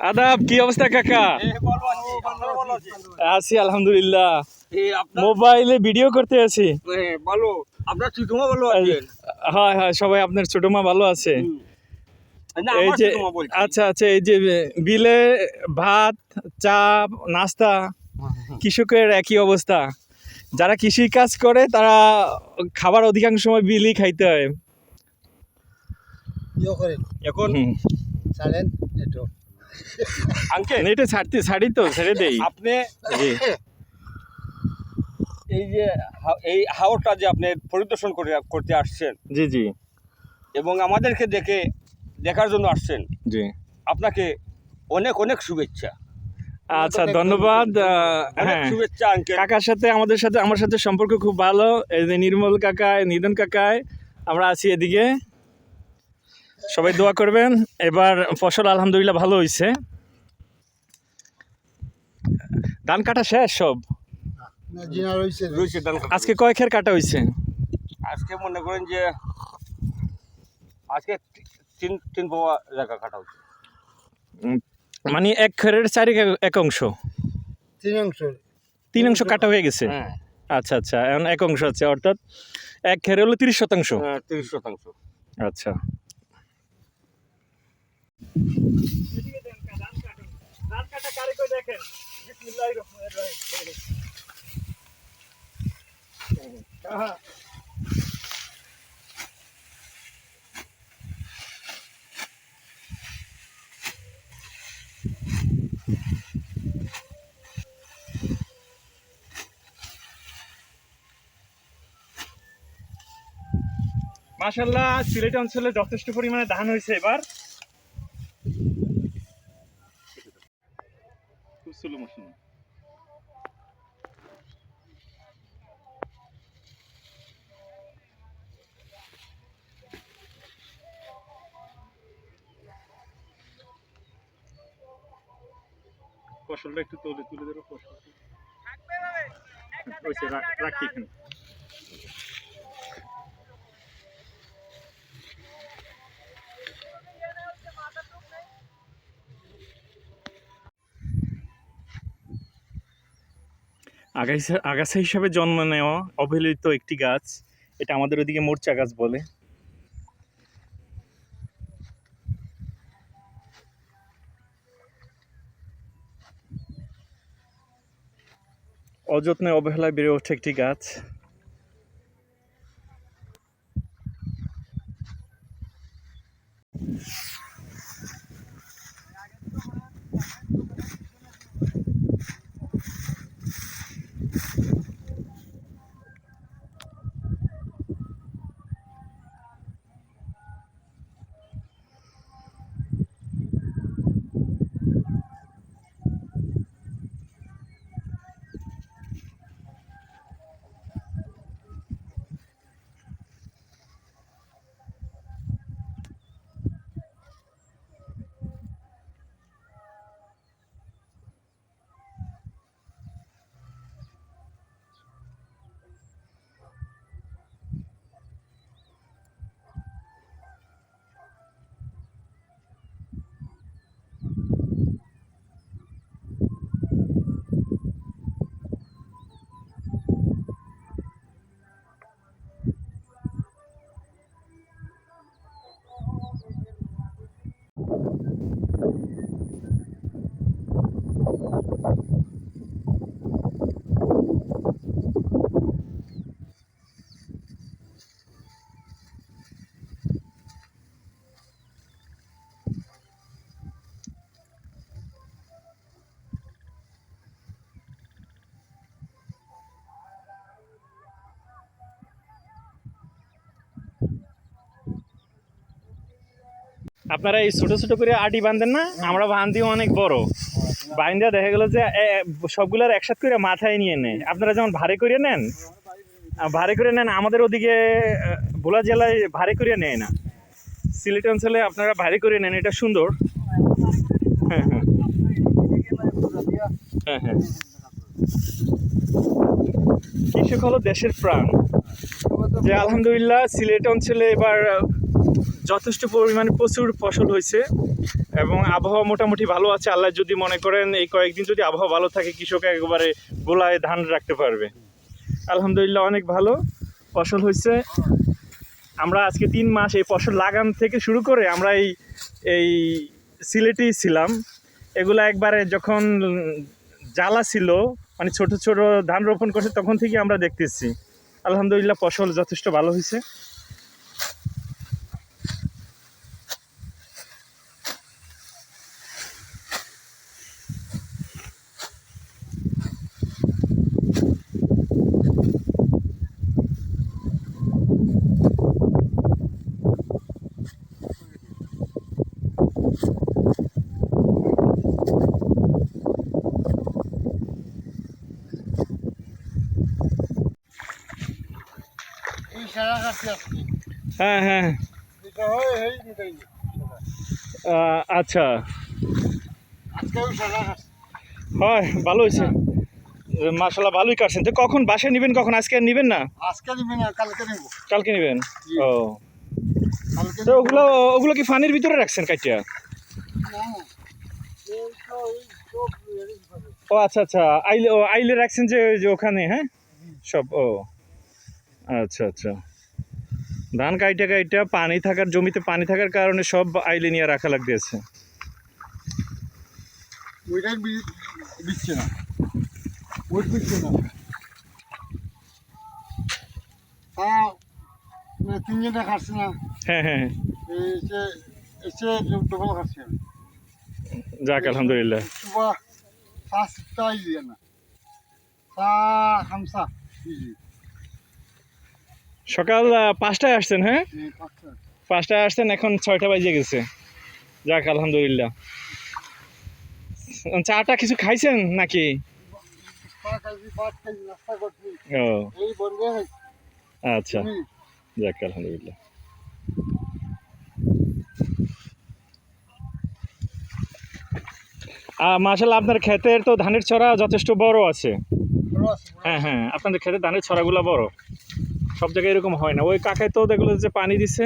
আদাব, কি অবস্থা কাকা? আছি আলহামদুলিল্লাহ। মোবাইলে ভিডিও করতে আছি। ভালো, আপনার ছোট মা ভালো আছেন? হ্যাঁ হ্যাঁ, সবাই আপনার ছোট মা ভালো আছে। এই যে আচ্ছা আচ্ছা, এই যে বিলে ভাত, চা, নাস্তা, কৃষকের একই অবস্থা। যারা কৃষি কাজ করে তারা খাবার অধিকাংশ সময় বিলই খাইতে হয়। এখন ছাড়েন একটু আঙ্কেল, এটা ছাড়ি তো ছেড়ে দেই। আপনি এই যে এই হাওরটা যে আপনি পরিদর্শন করতে আসছেন, জি জি, এবং আমাদেরকে দেখার জন্য আসছেন, জি, আপনাকে অনেক অনেক শুভেচ্ছা। আচ্ছা ধন্যবাদ। হ্যাঁ, শুভেচ্ছা আঙ্কেল। কাকার সাথে আমার সাথে সম্পর্ক খুব ভালো। এই যে নির্মল কাকায়, নিধন কাকায়, আমরা আছি এদিকে। সবাই দোয়া করবেন। এবার ফসল আলহামদুলিল্লাহ ভালো হয়েছে। ধান কাটা শেষ সব? আজকে কয় খের কাটা হয়েছে? আজকে মনে করেন যে আজকে তিন পোয়া জায়গা কাটা হচ্ছে। মানে এক খেরের এক অংশ, তিন অংশ কাটা হয়ে গেছে। আচ্ছা আচ্ছা, এখন এক অংশ আছে, অর্থাৎ এক খেরে হলো 30%। 30%। আচ্ছা, মাশাআল্লাহ সিলেট অঞ্চলে যথেষ্ট পরিমাণে ধান হয়েছে এবার। খুব স্লো মোশন। ফসলটা একটু তুলে ধরো। ফসল রাখি এখানে। আগাছা হিসাবে জন্ম নেওয়া অবহেলিত একটি গাছ, এটা আমাদের ওদিকে মোরচা গাছ বলে। অযত্নে অবহেলায় বেড়ে ওঠে একটি গাছ। আপনারা এই ছোট ছোট করে আটি বাঁধেন না? আমরা বাঁধিও অনেক বড় বাইন্দা, দেখা গেল যে সবগুলার একসাথে করে মাথায় নিয়ে নেয়। আপনারা যেমন ভারী করে নেন, আমাদের ওদিকে ভোলা জেলায় ভারী করে নেয় না। সিলেট অঞ্চলে আপনারা ভারী করে নেন, এটা সুন্দর। হ্যাঁ হ্যাঁ হ্যাঁ হ্যাঁ, কৃষক হলো দেশের প্রাণ। যে আলহামদুলিল্লাহ সিলেট অঞ্চলে এবার যথেষ্ট পরিমাণে প্রচুর ফসল হয়েছে। এবং আবহাওয়া মোটামুটি ভালো আছে। আল্লাহ যদি মনে করেন এই কয়েকদিন যদি আবহাওয়া ভালো থাকে, কৃষক একেবারে গোলায় ধান রাখতে পারবে। আলহামদুলিল্লাহ অনেক ভালো ফসল হয়েছে। আমরা আজকে 3 মাস এই ফসল লাগান থেকে শুরু করে আমরা এই সিলেটেই ছিলাম। এগুলা একবারে যখন জ্বালা ছিল, মানে ছোট ছোট ধান রোপণ করছে, তখন থেকে আমরা দেখতেছি। আলহামদুলিল্লাহ ফসল যথেষ্ট ভালো হয়েছে। এই সারা কাটতে আসছি হ্যাঁ হ্যাঁ, এটা হয় এই মিটাই আচ্ছা, আজকেও সারা কাটছি হয় ভালো হয়েছে। মাশাআল্লাহ ভালোই কাটছেন। তো কখন বাসায় নেবেন, কখন? আজকে আর নেবেন না? আজকে নিবি না কালকে নিব কালকে নেবেন? জি। ও, কালকে তো ওগুলো ওগুলো কি ফানির ভিতরে রাখছেন কাটিয়া? ও আচ্ছা আচ্ছা, আইলে, ও আইলে রাখছেন যে যে ওখানে, হ্যাঁ সব। ও আচ্ছা আচ্ছা, ধান কাইটা কাইটা পানি থাকার, জমিতে পানি থাকার কারণে সব আইলে নিয়ে রাখা লাগতেছে। ওইটাই দিচ্ছে না, ওই দিচ্ছে না। তিনজনটা খাচ্ছে না, হ্যাঁ হ্যাঁ, এসে এসে ডবল খাচ্ছে না। যাক আলহামদুলিল্লাহ। সুবাহ চা সিটটাই দিয়ে না, চা খামসা দিজি সকাল 5টায় আসছেন? হ্যাঁ, এই পাঁচটা 5টায় আসছেন, এখন 6টা বাজে গেছে। যাক আলহামদুলিল্লাহ। চাটা কিছু খাইছেন নাকি? চা খাইছি, ভাত খাইছি, নাস্তা করছি, ও এই বলবে আচ্ছা, যাক আলহামদুলিল্লাহ। মাশাআল্লাহ, আপনার ক্ষেতের তো ধানের ছড়া যথেষ্ট বড় আছে। হ্যাঁ হ্যাঁ, আপনাদের ক্ষেতের ধানের ছড়াগুলো বড়, সব জায়গায় এরকম হয় না। ওই কাকায় তো দেখলো যে পানি দিছে,